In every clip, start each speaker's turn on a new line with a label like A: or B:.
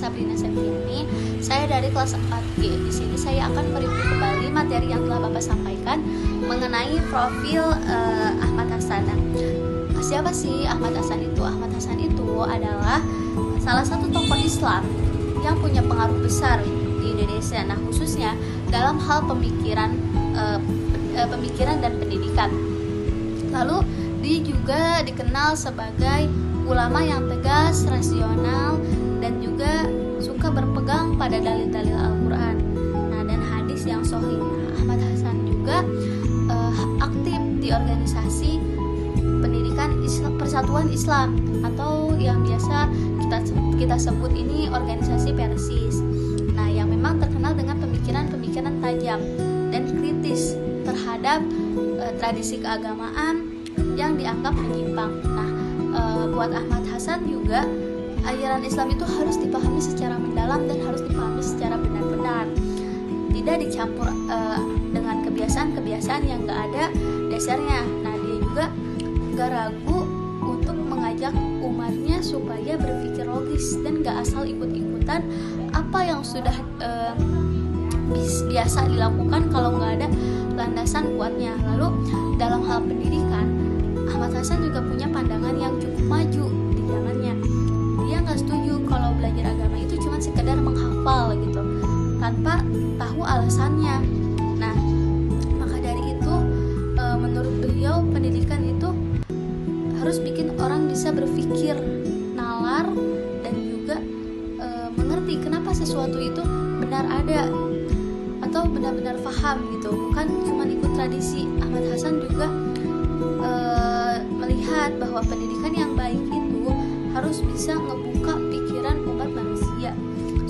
A: Sabrina Septiani. Saya dari kelas 4G. Di sini saya akan mereview kembali materi yang telah Bapak sampaikan mengenai profil Ahmad Hasan. Nah, siapa sih Ahmad Hasan itu? Ahmad Hasan itu adalah salah satu tokoh Islam yang punya pengaruh besar di Indonesia. Nah, khususnya dalam hal pemikiran dan pendidikan. Lalu dia juga dikenal sebagai ulama yang tegas, rasional, dan juga suka berpegang pada dalil-dalil Al-Quran dan hadis yang sahih. Ahmad Hasan juga aktif di organisasi pendidikan Persatuan Islam atau yang biasa kita sebut ini organisasi Persis. Nah, yang memang terkenal dengan pemikiran-pemikiran tajam dan kritis terhadap tradisi keagamaan yang dianggap menyimpang. Nah, buat Ahmad Hasan juga ajaran Islam itu harus dipahami secara mendalam dan harus dipahami secara benar-benar, tidak dicampur dengan kebiasaan-kebiasaan yang gak ada dasarnya. Nah, dia juga gak ragu untuk mengajak umatnya supaya berpikir logis dan gak asal ikut-ikutan apa yang sudah biasa dilakukan kalau gak ada landasan kuatnya. Lalu dalam hal pendidikan, Ahmad Hasan juga punya pandangan yang cukup maju di zamannya. Dia nggak setuju kalau belajar agama itu cuma sekedar menghafal gitu, tanpa tahu alasannya. Nah, maka dari itu menurut beliau pendidikan itu harus bikin orang bisa berpikir nalar dan juga mengerti kenapa sesuatu itu benar ada atau benar-benar paham gitu, bukan cuma ikut tradisi. Ahmad Hasan juga melihat bahwa pendidikan yang baik itu harus bisa ngebuka pikiran umat manusia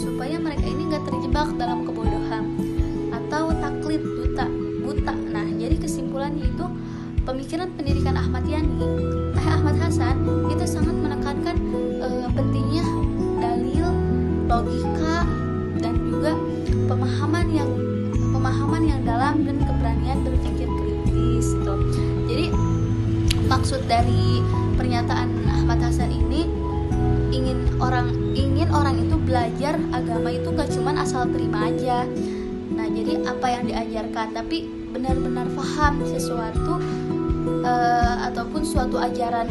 A: supaya mereka ini nggak terjebak dalam kebodohan atau taklid buta. Nah, jadi kesimpulannya itu pemikiran pendidikan Ahmad Hasan itu sangat menekankan pentingnya dalil, logika, dan juga pemahaman yang dalam dan keberanian berpikir kritis gitu. Jadi maksud dari pernyataan Ahmad Hasan ini ingin orang itu belajar agama itu gak cuman asal terima aja. Nah, jadi apa yang diajarkan tapi benar-benar paham sesuatu ataupun suatu ajaran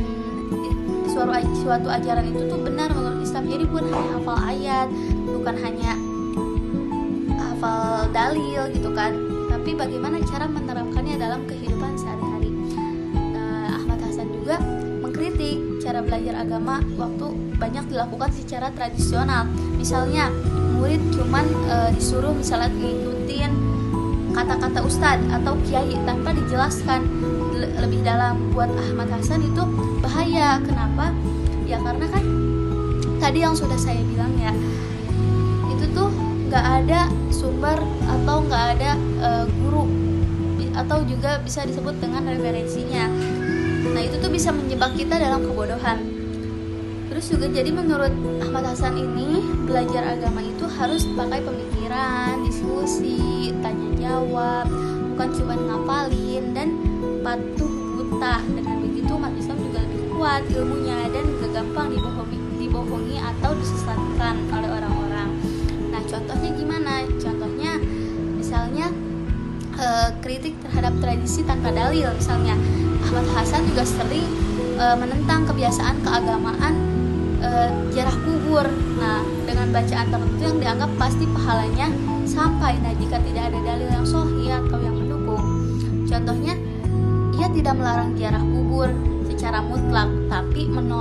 A: itu tuh benar menurut Islam. Jadi bukan hanya hafal ayat, bukan hanya hafal dalil gitu kan, tapi bagaimana cara menerapkannya dalam kehidupan sehari-hari. Ahmad Hasan juga mengkritik cara belajar agama waktu banyak dilakukan secara tradisional. Misalnya murid cuman disuruh misalnya ngikutin kata-kata ustadz atau kiai tanpa dijelaskan lebih dalam. Buat Ahmad Hasan itu bahaya. Kenapa? Ya karena kan tadi yang sudah saya bilang ya, itu tuh gak ada sumber atau gak ada guru atau juga bisa disebut dengan referensinya. Nah, itu tuh bisa menjebak kita dalam kebodohan. Terus juga jadi menurut Ahmad Hasan ini belajar agama itu harus pakai pemikiran, diskusi, tanya jawab, bukan cuma ngapalin dan patuh buta. Dengan begitu umat Islam juga lebih kuat ilmunya dan gak gampang dibohongi atau disesatkan oleh orang-orang. Nah, contohnya gimana? Contohnya misalnya kritik terhadap tradisi tanpa dalil. Misalnya Ahmad Hasan juga sering menentang kebiasaan keagamaan ziarah kubur. Nah, dengan bacaan tertentu yang dianggap pasti pahalanya sampai. Nah, jika tidak ada dalil yang sahih atau yang mendukung. Contohnya, ia tidak melarang ziarah kubur secara mutlak, tapi menolak